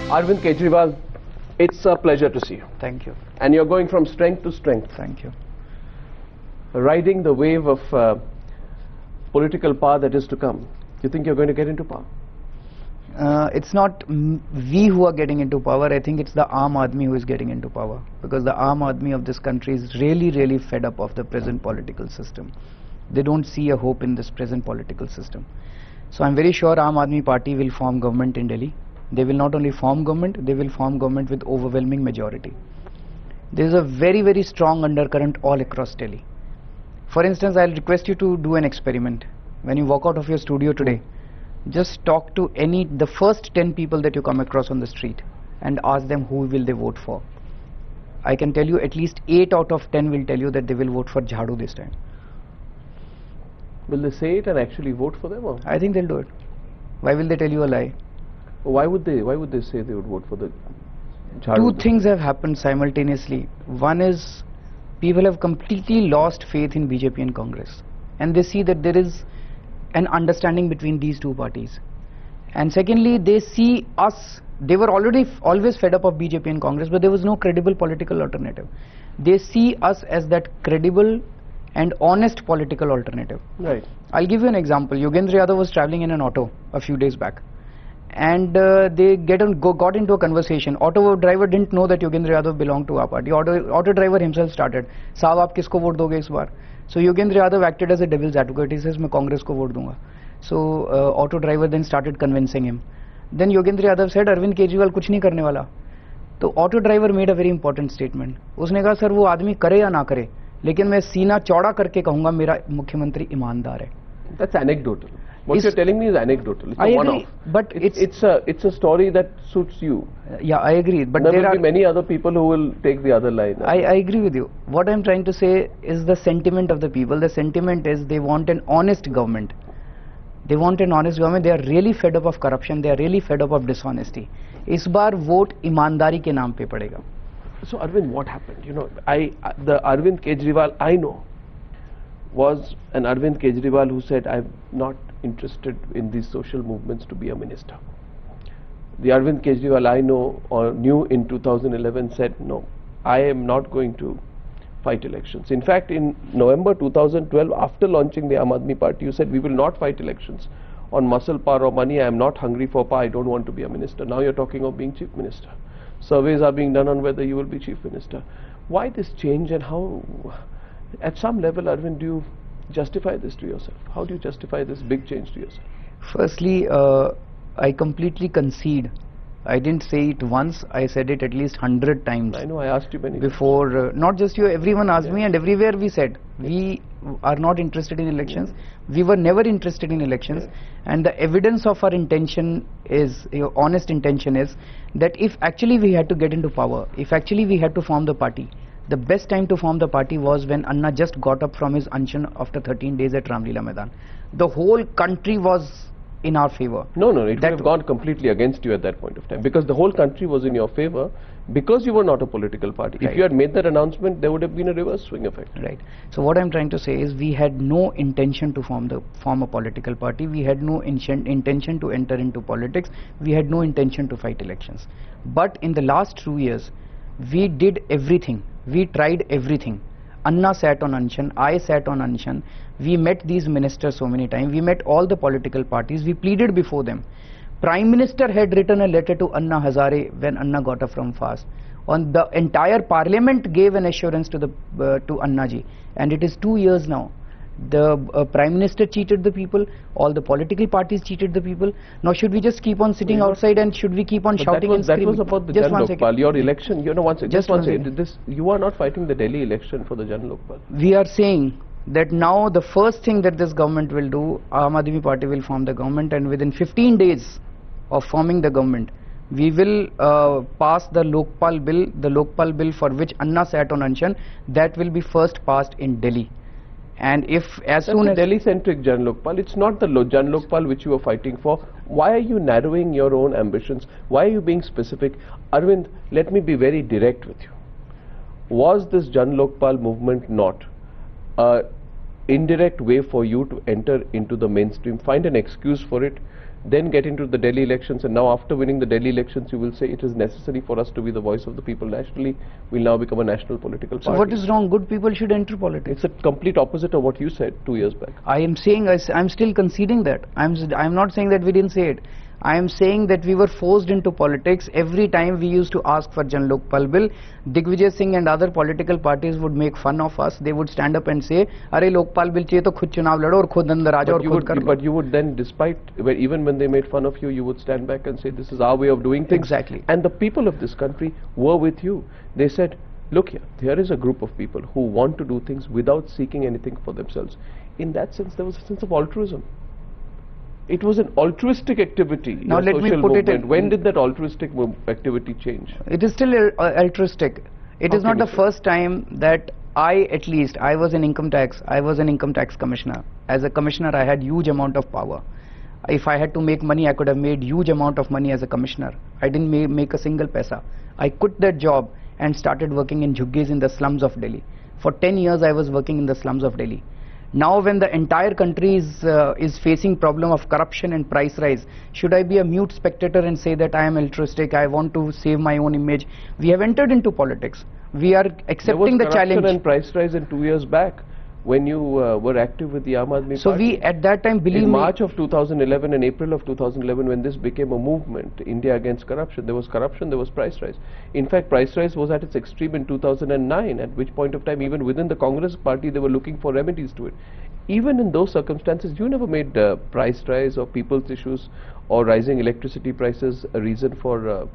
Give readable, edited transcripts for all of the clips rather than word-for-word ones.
Arvind Kejriwal, it's a pleasure to see you. Thank you. And you're going from strength to strength. Thank you. Riding the wave of political power that is to come. You think you're going to get into power? It's not we who are getting into power. I think it's the Aam Aadmi who is getting into power, because the Aam Aadmi of this country is really fed up of the present political system. They don't see a hope in this present political system. So I'm very sure Aam Aadmi Party will form government in Delhi. They will not only form government, they will form government with overwhelming majority. There is a very strong undercurrent all across Delhi. For instance, I'll request you to do an experiment. When you walk out of your studio today, just talk to the first 10 people that you come across on the street and ask them who will they vote for. I can tell you at least 8 out of 10 will tell you that they will vote for Jhadu this time. Will they say it and actually vote for them? Or? I think they'll do it. Why will they tell you a lie? Why would they say they would vote for the Jhadu? Two things have happened simultaneously. One is people have completely lost faith in BJP and Congress, and they see that there is an understanding between these two parties. And secondly, they see us. They were always fed up of BJP and Congress, but there was no credible political alternative. They see us as that credible and honest political alternative. Right. I'll give you an example. Yogendra Yadav was traveling in an auto a few days back, and they got into a conversation. Auto driver didn't know that Yogendra Yadav belonged to our party. Auto driver himself started, "Saab, aap kisko vote doge is baar?" So Yogendra Yadav acted as a devil's advocate. He says, "मैं Congress को vote दूंगा." So auto driver then started convincing him. Then Yogendra Yadav said, "Arvind Kejriwal कुछ नहीं करने वाला." तो auto driver made a very important statement. उसने कहा, "सर वो आदमी करे या ना करे, लेकिन मैं सीना चौड़ा करके कहूँगा मेरा मुख्यमंत्री ईमानदार है." That's anecdotal. What you're telling me is anecdotal. It's I a agree, one-off. but it's a story that suits you. Yeah, I agree. But there will be many other people who will take the other line. I agree with you. What I'm trying to say is the sentiment of the people. The sentiment is they want an honest government. They want an honest government. They are really fed up of corruption. They are really fed up of dishonesty. इस बार vote ईमानदारी के नाम पे पड़ेगा. So Arvind, what happened? You know, the Arvind Kejriwal I know was an Arvind Kejriwal who said, "I'm not interested in these social movements to be a minister." The Arvind Kejriwal I know or knew in 2011 said, "No, I am not going to fight elections." In fact, in November 2012, after launching the Aam Aadmi Party, you said, "We will not fight elections on muscle power or money. I am not hungry for power. I don't want to be a minister." Now you're talking of being chief minister. Surveys are being done on whether you will be chief minister. Why this change, and how, at some level, Arvind, do you justify this to yourself? How do you justify this big change to yourself? Firstly, I completely concede. I didn't say it once, I said it at least 100 times. I know, I asked you many before, not just you, everyone asked me, and everywhere we said, we are not interested in elections. We were never interested in elections. And the evidence of our intention is, your honest intention is, that if actually we had to get into power, if actually we had to form the party, the best time to form the party was when Anna just got up from his unshan after 13 days at Ramlila Maidan. The whole country was in our favor. No, it would have gone completely against you at that point of time, because the whole country was in your favor, because you were not a political party. Right. If you had made that announcement, there would have been a reverse swing effect. Right. So what I'm trying to say is, we had no intention to form a political party. We had no intention to enter into politics. We had no intention to fight elections. But in the last 2 years, we did everything. We tried everything. Anna sat on Anshan, I sat on Anshan. We met these ministers so many times. We met all the political parties. We pleaded before them. Prime Minister had written a letter to Anna Hazare when Anna got up from fast. On the entire Parliament gave an assurance to Anna ji. And it is 2 years now. The Prime Minister cheated the people. All the political parties cheated the people. Now should we just keep on sitting outside, and should we keep on shouting and screaming? That was about the Jan Lokpal, your election. You know, just one second. You are not fighting the Delhi election for the Jan Lokpal. We are saying that now the first thing that this government will do, Aam Aadmi Party will form the government, and within 15 days of forming the government, we will pass the Lokpal bill for which Anna sat on Anshan. That will be first passed in Delhi. And if as soon as Delhi-centric Jan Lokpal, it's not the Jan Lokpal which you are fighting for. Why are you narrowing your own ambitions? Why are you being specific? Arvind, let me be very direct with you. Was this Jan Lokpal movement not a indirect way for you to enter into the mainstream, find an excuse for it, then get into the Delhi elections, and now after winning the Delhi elections you will say it is necessary for us to be the voice of the people nationally. We'll now become a national political party. So what is wrong? Good people should enter politics. It's a complete opposite of what you said 2 years back. I am saying, I'm still conceding that. I'm not saying that we didn't say it. I am saying that we were forced into politics. Every time we used to ask for Jan Lokpal Bill, Digvijay Singh and other political parties would make fun of us. They would stand up and say, "Arey Lokpal Bill chahiye to khud chunav lado aur khud andar aa jao aur khud kar lo." But you would then, even when they made fun of you, you would stand back and say, "This is our way of doing things." Exactly. And the people of this country were with you. They said, "Look here is a group of people who want to do things without seeking anything for themselves." In that sense, there was a sense of altruism. It was an altruistic activity. Now let me put it in. When did that altruistic activity change? It is still altruistic. It is not the first time that I was an income tax. I was an income tax commissioner. As a commissioner, I had huge amount of power. If I had to make money, I could have made huge amount of money as a commissioner. I didn't make a single paisa. I quit that job and started working in jhuggis in the slums of Delhi. For 10 years, I was working in the slums of Delhi. Now when the entire country is facing problem of corruption and price rise, should I be a mute spectator and say that I am altruistic, I want to save my own image? We have entered into politics. We are accepting the challenge. There was corruption and price rise in 2 years back when you were active with the Aam Aadmi Party. So we at that time, believe me, in March of 2011 and April of 2011, when this became a movement, India against corruption, there was corruption, there was price rise. In fact, price rise was at its extreme in 2009, at which point of time even within the Congress party they were looking for remedies to it. Even in those circumstances, you never made price rise or people's issues or rising electricity prices a reason for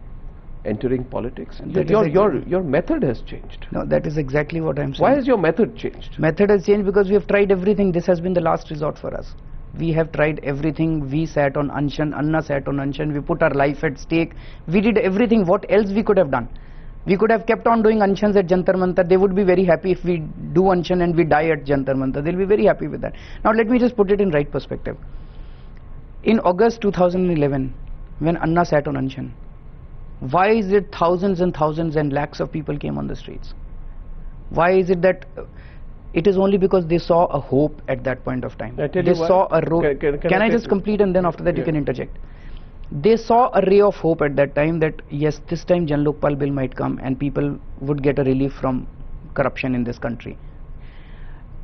entering politics. Your method has changed. No, that is exactly what I am saying. Why has your method changed? Method has changed because we have tried everything. This has been the last resort for us. We have tried everything. We sat on Anshan, Anna sat on Anshan, we put our life at stake. We did everything. What else we could have done? We could have kept on doing Anshans at Jantar Mantar. They would be very happy if we do Anshan and we die at Jantar Mantar. They'll be very happy with that. Now let me just put it in right perspective. In August 2011, when Anna sat on Anshan, why is it thousands and thousands and lakhs of people came on the streets? Why is it that it is only because they saw a hope at that point of time? They saw a road. Can I just complete and then after that you can interject? They saw a ray of hope at that time that yes, this time Jan Lokpal Bill might come and people would get a relief from corruption in this country.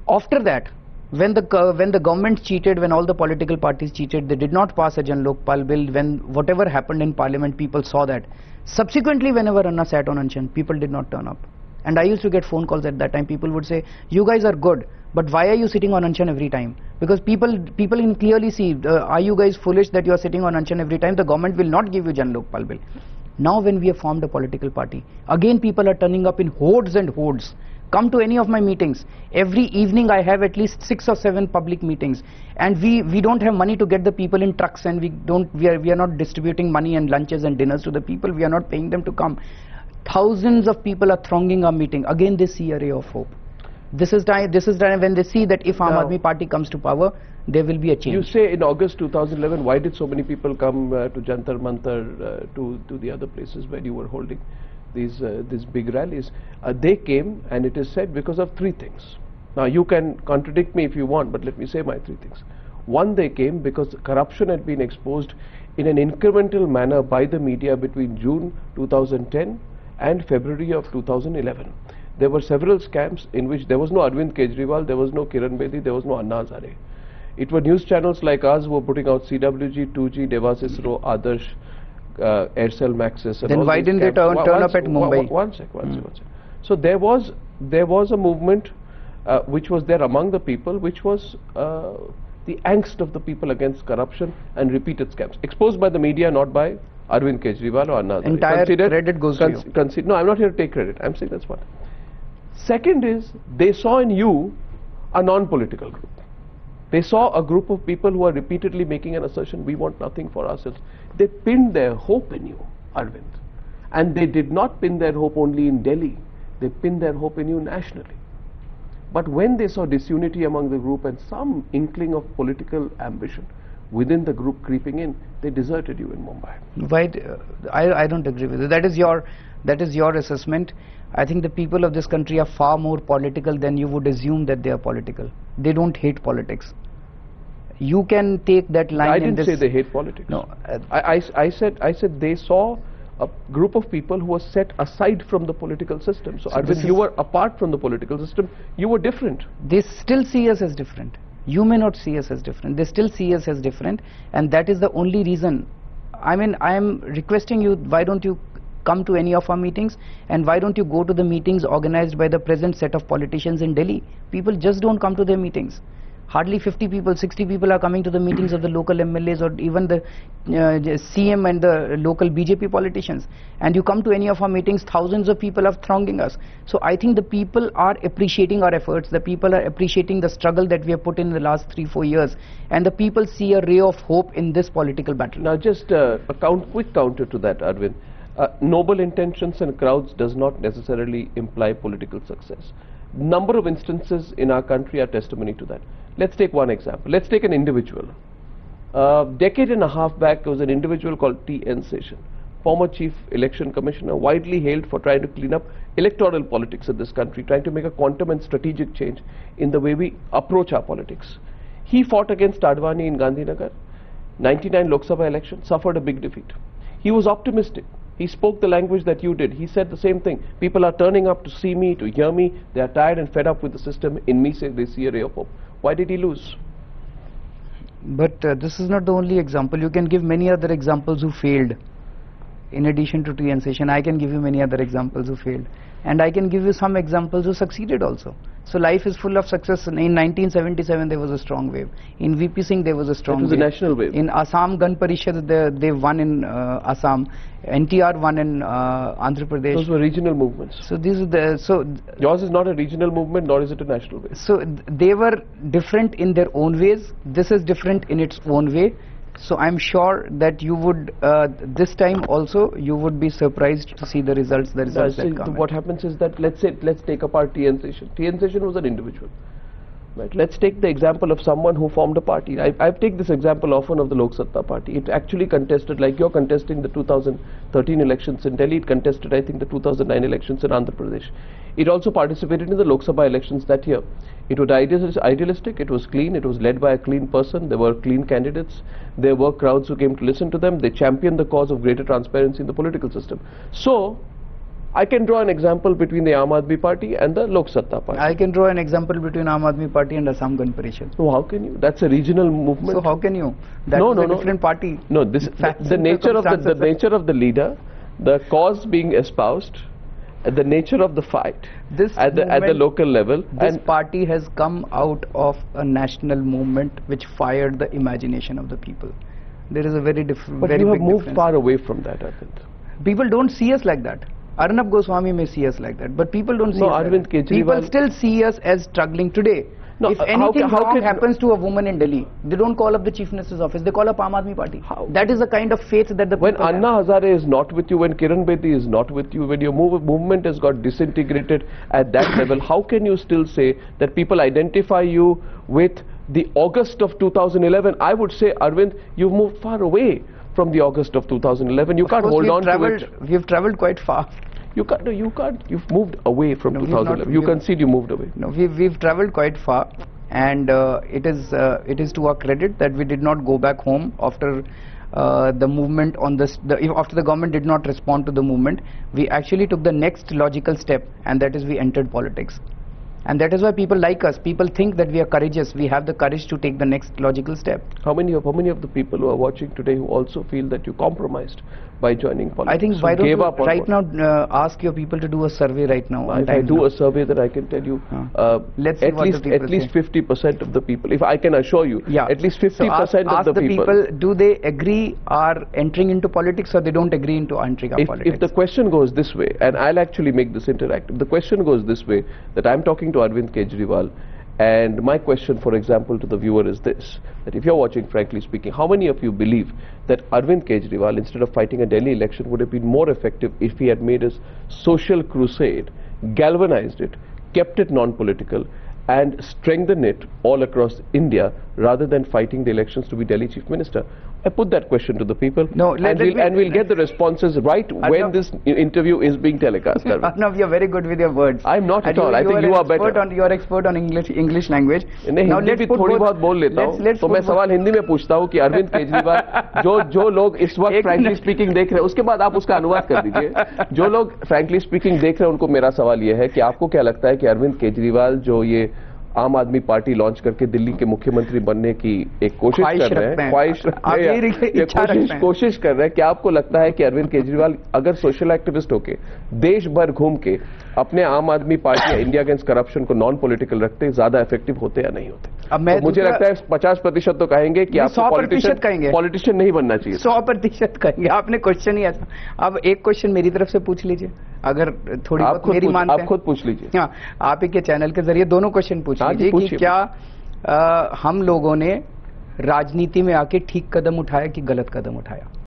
After that, when the government cheated, when all the political parties cheated, they did not pass a Jan Lokpal Bill. When whatever happened in parliament, people saw that. Subsequently, whenever Anna sat on Anshan, people did not turn up. And I used to get phone calls at that time. People would say, "You guys are good, but why are you sitting on Anshan every time?" Because people can clearly see, are you guys foolish that you are sitting on Anshan every time? The government will not give you Jan Lokpal Bill. Now when we have formed a political party, again people are turning up in hordes and hordes. Come to any of my meetings. Every evening I have at least 6 or 7 public meetings, and we don't have money to get the people in trucks, and we are not distributing money and lunches and dinners to the people. We are not paying them to come. Thousands of people are thronging our meeting. Again they see a ray of hope. This is time when they see that if Aam Aadmi Party comes to power, there will be a change. You say in August 2011, why did so many people come to Jantar Mantar, to the other places where you were holding these big rallies? They came, and it is said, because of 3 things. Now you can contradict me if you want, but let me say my 3 things. One, they came because corruption had been exposed in an incremental manner by the media between June 2010 and February of 2011. There were several scams in which there was no Arvind Kejriwal, there was no Kiran Bedi, there was no Anna Hazare. It were news channels like us who were putting out CWG, 2G, Devasis Ro, Adarsh, Aircell Maxis. Then why didn't they turn up at Mumbai? One sec. So there was a movement which was there among the people, which was the angst of the people against corruption and repeated scams, exposed by the media, not by Arvind Kejriwal or Anna Hazare. Entire credit goes to you. No, I'm not here to take credit. I'm saying that's one. Second is, they saw in you a non-political group. They saw a group of people who are repeatedly making an assertion, we want nothing for ourselves. They pinned their hope in you, Arvind. And they did not pin their hope only in Delhi. They pinned their hope in you nationally. But when they saw disunity among the group and some inkling of political ambition within the group creeping in, they deserted you in Mumbai. Why? I don't agree with it. That is your That is your assessment. I think the people of this country are far more political than you would assume that they are political. They don't hate politics. You can take that line. I didn't say they hate politics. No, I said they saw a group of people who were set aside from the political system. So Arvind, you were apart from the political system. You were different. They still see us as different. You may not see us as different. They still see us as different, and that is the only reason. I mean, I am requesting you, why don't you come to any of our meetings, and why don't you go to the meetings organized by the present set of politicians in Delhi? People just don't come to their meetings. Hardly 50 people, 60 people are coming to the meetings of the local MLAs or even the CM and the local BJP politicians. And you come to any of our meetings, thousands of people are thronging us. So I think the people are appreciating our efforts. The people are appreciating the struggle that we have put in the last 3-4 years. And the people see a ray of hope in this political battle. Now just a quick counter to that, Arvind. Noble intentions and crowds does not necessarily imply political success. Number of instances in our country are testimony to that. Let's take one example. Let's take an individual. A decade and a half back, there was an individual called T.N. Seshan, former Chief Election Commissioner, widely hailed for trying to clean up electoral politics in this country, trying to make a quantum and strategic change in the way we approach our politics. He fought against Advani in Gandhinagar, 99 Lok Sabha election, suffered a big defeat. He was optimistic. He spoke the language that you did. He said the same thing. People are turning up to see me, to hear me. They are tired and fed up with the system. In me, say they see a ray of hope. Why did he lose? But this is not the only example. You can give many other examples who failed. In addition to T.N. Seshan, I can give you many other examples who failed. And I can give you some examples who succeeded also. So life is full of success. In 1977 there was a strong wave. In VP Singh there was a strong wave. It was a national wave. In Assam Gan Parishad they won in Assam. NTR won in Andhra Pradesh. Those were regional movements. So these are the yours is not a regional movement, nor is it a national wave. So they were different in their own ways. This is different in its own way. So I'm sure that you would this time also you would be surprised to see the results. The results that come. What happens is that let's take apart T.N. Seshan. T.N. Seshan was an individual. Right. Let's take the example of someone who formed a party. I take this example often of the Lok Satta party. It actually contested, like you're contesting the 2013 elections in Delhi. It contested, I think, the 2009 elections in Andhra Pradesh. It also participated in the Lok Sabha elections that year. It was idealistic, it was clean, it was led by a clean person, there were clean candidates, there were crowds who came to listen to them, they championed the cause of greater transparency in the political system. So, I can draw an example between the Aam Aadmi Party and the Lok Satta Party. I can draw an example between Aam Aadmi Party and Assam Gan Parishad. So how can you? That's a regional movement. So how can you? That is a different party. No, the nature of the leader, the cause being espoused, the nature of the fight at the local level. This party has come out of a national movement which fired the imagination of the people. There is a very different. But you have moved far away from that, Arvind. People don't see us like that. Arnab Goswami may see us like that, but people don't see us Arvind like that. People still see us as struggling today. No, if anything wrong happens to a woman in Delhi, they don't call up the Chief Minister's office, they call up Aam Aadmi Party. That is the kind of faith that the people When Anna Hazare is not with you, when Kiran Bedi is not with you, when your movement has got disintegrated at that level, how can you still say that people identify you with the August of 2011? I would say, Arvind, you've moved far away from the August of 2011. You can't hold on to it. We have travelled quite far. You can't. You've moved away from 2011. You concede you moved away. No, we've travelled quite far, and it is to our credit that we did not go back home after the movement on this. After the government did not respond to the movement, we actually took the next logical step, and that is we entered politics. And that is why people like us. People think that we are courageous. We have the courage to take the next logical step. How many of the people who are watching today who also feel that you compromised by joining politics? I think why don't you right now ask your people to do a survey right now? If I do a survey, then I can tell you let's see at least 50% of the people. If I can assure you, at least 50% of the people. Do they agree are entering into politics, or they don't agree into entering into politics? If the question goes this way, and I'll actually make this interactive. The question goes this way: that I'm talking to Arvind Kejriwal, and my question, for example, to the viewer is this: that if you're watching, frankly speaking, how many of you believe that Arvind Kejriwal, instead of fighting a Delhi election, would have been more effective if he had made his social crusade, galvanized it, kept it non-political, and strengthen it all across India rather than fighting the elections to be Delhi Chief Minister? I put that question to the people, No, and we'll get the responses right when this interview is being telecast. Arnav, you're very good with your words. I'm not at all. I think you are better. You're expert on English language. नहीं, हिंदी भी थोड़ी बहुत बोल लेता हूँ, तो मैं सवाल हिंदी में पूछता हूँ कि अरविंद केजरीवाल, जो लोग इस वक्त फ्रैंकली स्पीकिंग देख रहे हैं, उसके बाद आप उसका अनुवाद कर दीजिए। जो लोग फ्रैंकली स्पीकिंग देख रहे हैं, उनको मेरा सवाल ये है कि आपको क्या लगता है कि अरविंद केजरीवाल जो ये आम आदमी पार्टी लॉन्च करके दिल्ली के मुख्यमंत्री बनने की एक कोशिश कर रहे हैं, कोशिश कर रहे हैं, क्या आपको लगता है कि अरविंद केजरीवाल अगर सोशल एक्टिविस्ट होके देश भर घूम के अपने आम आदमी पार्टी या इंडिया अगेंस्ट करप्शन को नॉन पॉलिटिकल रखते ज्यादा इफेक्टिव होते या नहीं होते? अब मैं तो मुझे लगता है 50% तो कहेंगे कि आप 100% कहेंगे पॉलिटिशियन नहीं बनना चाहिए। 100% कहेंगे। आपने क्वेश्चन ही ऐसा। अब एक क्वेश्चन मेरी तरफ से पूछ लीजिए, अगर थोड़ी बहुत मेरी मानते हैं। आप खुद पूछ लीजिए। हाँ, आप ही के चैनल के जरिए दोनों क्वेश्चन पूछ लीजिए कि क्या हम लोगों ने राजनीति में आके ठीक कदम उठाया कि गलत कदम उठाया।